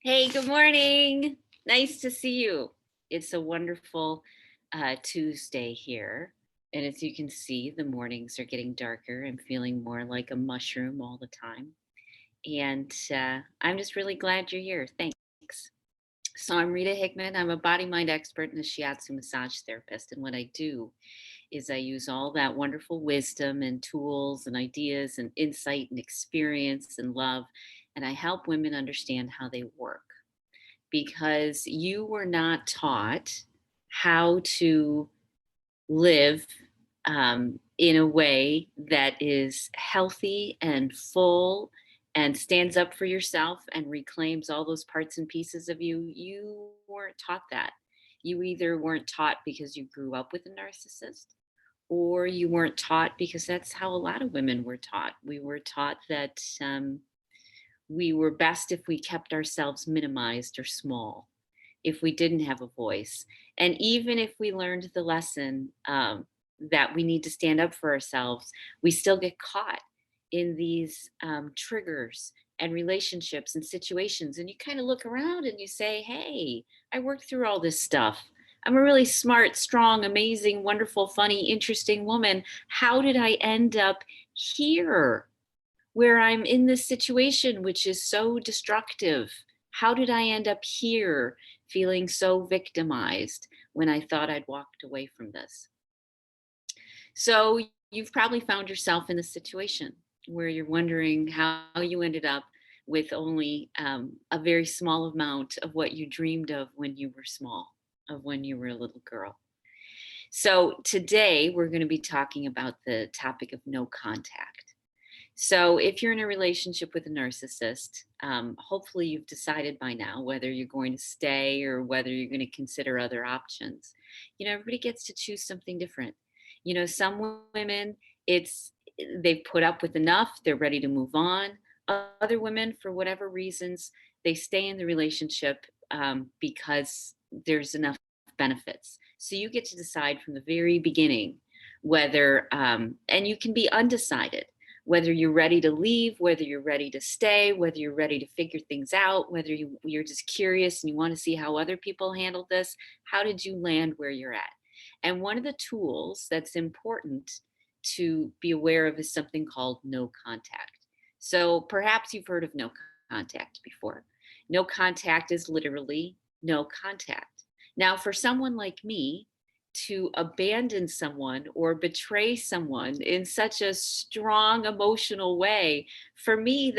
Hey, good morning. Nice to see you. It's a wonderful Tuesday here. And as you can see, the mornings are getting darker. I'm feeling more like a mushroom all the time. And I'm just really glad you're here. Thanks. So, I'm Rita Hickman. I'm a body mind expert and a shiatsu massage therapist. And what I do is I use all that wonderful wisdom and tools and ideas and insight and experience and love. And I help women understand how they work because you were not taught how to live in a way that is healthy and full and stands up for yourself and reclaims all those parts and pieces of you. You weren't taught that. You either weren't taught because you grew up with a narcissist, or you weren't taught because that's how a lot of women were taught. We were taught that we were best if we kept ourselves minimized or small, if we didn't have a voice. And even if we learned the lesson that we need to stand up for ourselves, we still get caught in these triggers and relationships and situations. And you kind of look around and you say, hey, I worked through all this stuff. I'm a really smart, strong, amazing, wonderful, funny, interesting woman. How did I end up here, where I'm in this situation, which is so destructive? How did I end up here feeling so victimized when I thought I'd walked away from this? So you've probably found yourself in a situation where you're wondering how you ended up with only a very small amount of what you dreamed of when you were small, of when you were a little girl. So today we're going to be talking about the topic of no contact. So, if you're in a relationship with a narcissist, hopefully you've decided by now whether you're going to stay or whether you're going to consider other options. Everybody gets to choose something different. Some women, it's they've put up with enough, they're ready to move on. Other women, for whatever reasons, they stay in the relationship because there's enough benefits. So you get to decide from the very beginning whether, and you can be undecided whether you're ready to leave, whether you're ready to stay, whether you're ready to figure things out, whether you're just curious and you want to see how other people handle this. How did you land where you're at? And one of the tools that's important to be aware of is something called no contact. So perhaps you've heard of no contact before. No contact is literally no contact. Now, for someone like me, to abandon someone or betray someone in such a strong emotional way, for me,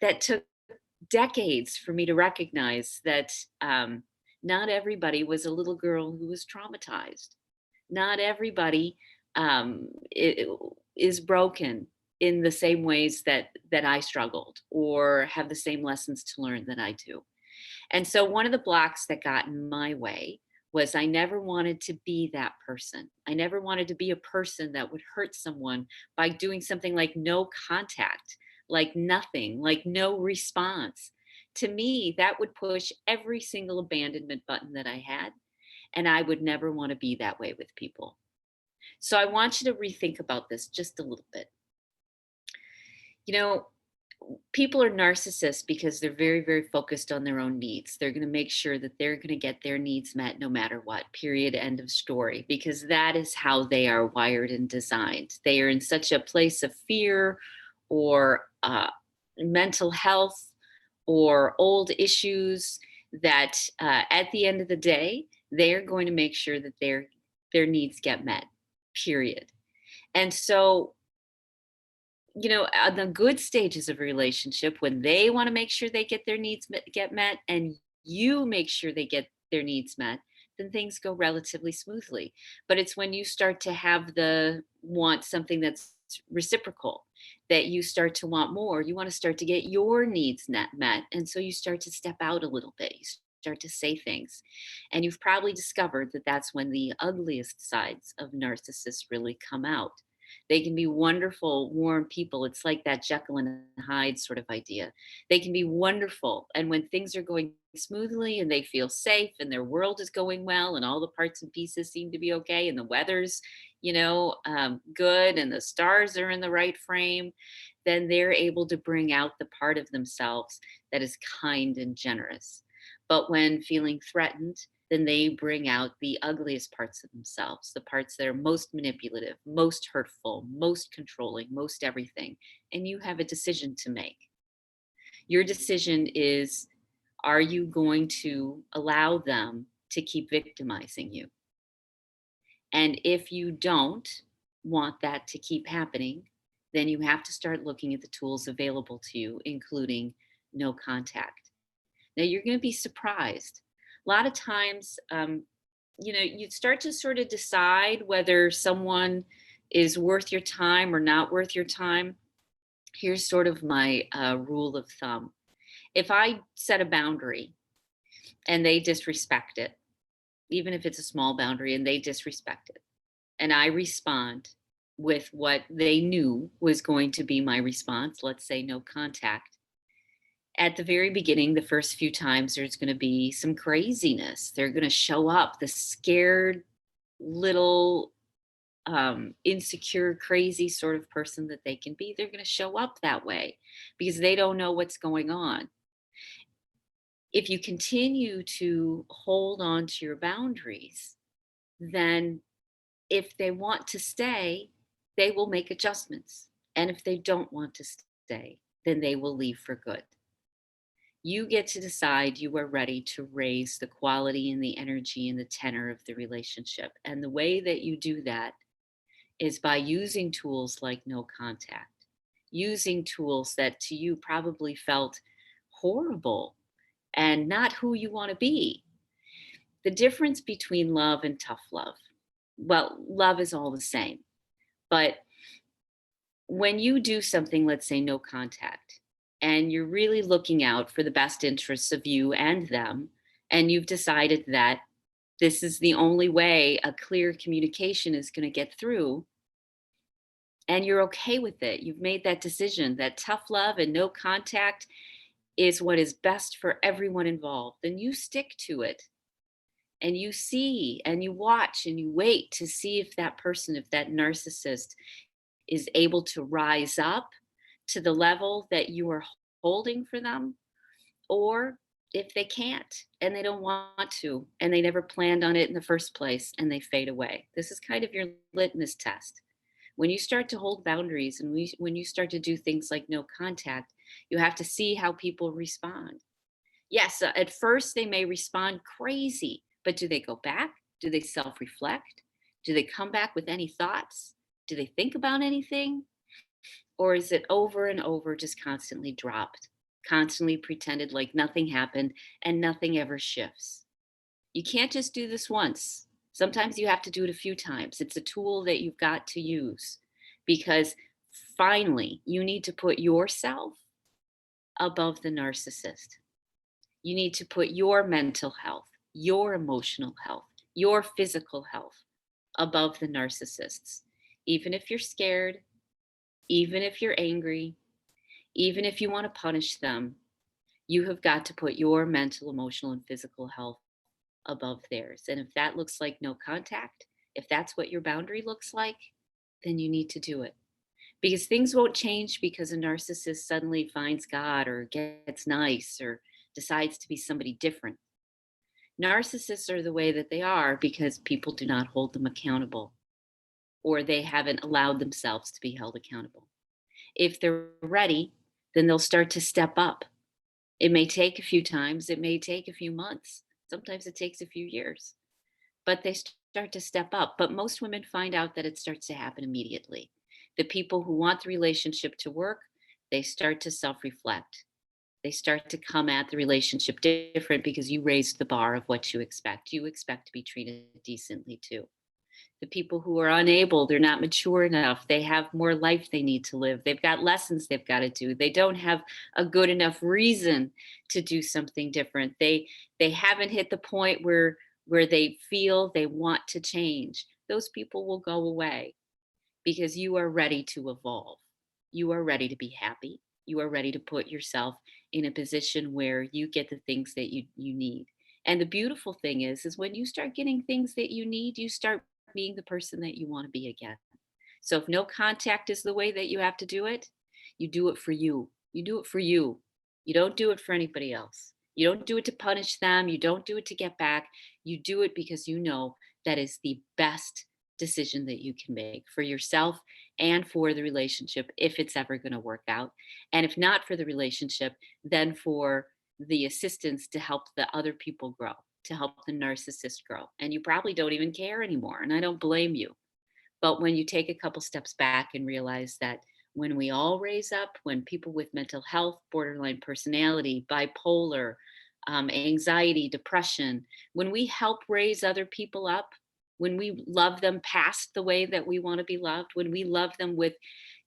that took decades for me to recognize that not everybody was a little girl who was traumatized. Not everybody is broken in the same ways that I struggled or have the same lessons to learn that I do. And so one of the blocks that got in my way was I never wanted to be that person. I never wanted to be a person that would hurt someone by doing something like no contact, like nothing, like no response. To me, that would push every single abandonment button that I had. And I would never want to be that way with people. So I want you to rethink about this just a little bit. You know, People are narcissists because they're very, very focused on their own needs. They're going to make sure that they're going to get their needs met no matter what, period, end of story, because that is how they are wired and designed. They are in such a place of fear or mental health or old issues that at the end of the day, they're going to make sure that their needs get met, period. And so on the good stages of a relationship, when they want to make sure they get their needs get met, and you make sure they get their needs met, then things go relatively smoothly. But it's when you start to have the want something that's reciprocal, that you start to want more. You want to start to get your needs met. And so you start to step out a little bit. You start to say things. And you've probably discovered that that's when the ugliest sides of narcissists really come out. They can be wonderful, warm people. It's like that Jekyll and Hyde sort of idea. They can be wonderful. And when things are going smoothly and they feel safe and their world is going well and all the parts and pieces seem to be okay and the weather's, good and the stars are in the right frame, then they're able to bring out the part of themselves that is kind and generous. But when feeling threatened, then they bring out the ugliest parts of themselves, the parts that are most manipulative, most hurtful, most controlling, most everything. And you have a decision to make. Your decision is, are you going to allow them to keep victimizing you? And if you don't want that to keep happening, then you have to start looking at the tools available to you, including no contact. Now, you're going to be surprised. A lot of times, you start to sort of decide whether someone is worth your time or not worth your time. Here's sort of my rule of thumb. If I set a boundary and they disrespect it, even if it's a small boundary and they disrespect it, and I respond with what they knew was going to be my response, let's say no contact. At the very beginning, the first few times, there's going to be some craziness. They're going to show up, the scared little insecure, crazy sort of person that they can be. They're going to show up that way because they don't know what's going on. If you continue to hold on to your boundaries, then if they want to stay, they will make adjustments. And if they don't want to stay, then they will leave for good. You get to decide you are ready to raise the quality and the energy and the tenor of the relationship. And the way that you do that is by using tools like no contact, using tools that to you probably felt horrible and not who you want to be. The difference between love and tough love, well, love is all the same. But when you do something, let's say no contact, and you're really looking out for the best interests of you and them, and you've decided that this is the only way a clear communication is going to get through, and you're okay with it, you've made that decision that tough love and no contact is what is best for everyone involved, then you stick to it. And you see and you watch and you wait to see if that person, if that narcissist is able to rise up to the level that you are holding for them, or if they can't and they don't want to and they never planned on it in the first place and they fade away. This is kind of your litmus test. When you start to hold boundaries and when you start to do things like no contact, you have to see how people respond. Yes, at first they may respond crazy, but do they go back? Do they self reflect? Do they come back with any thoughts? Do they think about anything? Or is it over and over just constantly dropped, constantly pretended like nothing happened and nothing ever shifts? You can't just do this once. Sometimes you have to do it a few times. It's a tool that you've got to use because finally you need to put yourself above the narcissist. You need to put your mental health, your emotional health, your physical health above the narcissists. Even if you're scared, even if you're angry, even if you want to punish them, you have got to put your mental, emotional, and physical health above theirs. And if that looks like no contact, if that's what your boundary looks like, then you need to do it. Because things won't change because a narcissist suddenly finds God or gets nice or decides to be somebody different. Narcissists are the way that they are because people do not hold them accountable or they haven't allowed themselves to be held accountable. If they're ready, then they'll start to step up. It may take a few times, it may take a few months, sometimes it takes a few years, but they start to step up. But most women find out that it starts to happen immediately. The people who want the relationship to work, they start to self reflect. They start to come at the relationship different because you raised the bar of what you expect. You expect to be treated decently too. The people who are unable, they're not mature enough, they have more life they need to live, they've got lessons they've got to do, they don't have a good enough reason to do something different, they haven't hit the point where they feel they want to change. Those people will go away because you are ready to evolve, you are ready to be happy, you are ready to put yourself in a position where you get the things that you need. And the beautiful thing is when you start getting things that you need, you start being the person that you want to be again. So if no contact is the way that you have to do it, You do it for you. You do it for you. You don't do it for anybody else. You don't do it to punish them. You don't do it to get back. You do it because you know that is the best decision that you can make for yourself and for the relationship if it's ever going to work out. And if not for the relationship, then for the assistance to help the other people grow, to help the narcissist grow. And you probably don't even care anymore. And I don't blame you. But when you take a couple steps back and realize that when we all raise up, when people with mental health, borderline personality, bipolar, anxiety, depression, when we help raise other people up, when we love them past the way that we want to be loved, when we love them with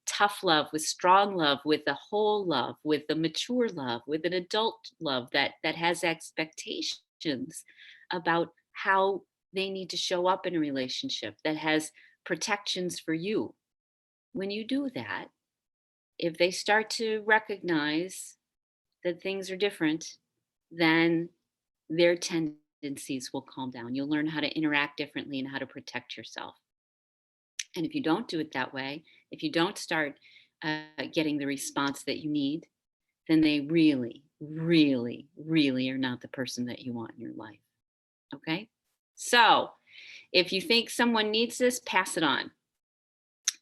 tough love, with strong love, with a whole love, with a mature love, with an adult love that has expectations about how they need to show up in a relationship, that has protections for you. When you do that, if they start to recognize that things are different, then their tendencies will calm down. You'll learn how to interact differently and how to protect yourself. And if you don't do it that way, if you don't start getting the response that you need, then they really, really, really are not the person that you want in your life. Okay? So if you think someone needs this, pass it on.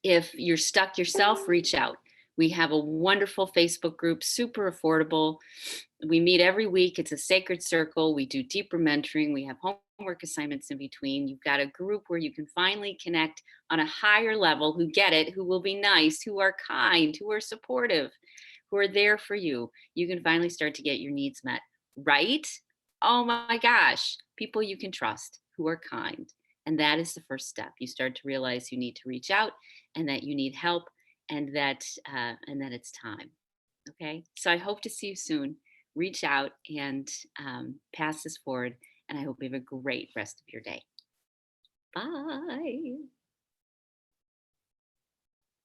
If you're stuck yourself, reach out. We have a wonderful Facebook group, super affordable. We meet every week. It's a sacred circle. We do deeper mentoring. We have homework assignments in between. You've got a group where you can finally connect on a higher level, who get it, who will be nice, who are kind, who are supportive, who are there for you. You can finally start to get your needs met, right? Oh my gosh, people you can trust, who are kind. And that is the first step. You start to realize you need to reach out and that you need help and that it's time. Okay. So I hope to see you soon. Reach out and pass this forward. And I hope you have a great rest of your day. Bye.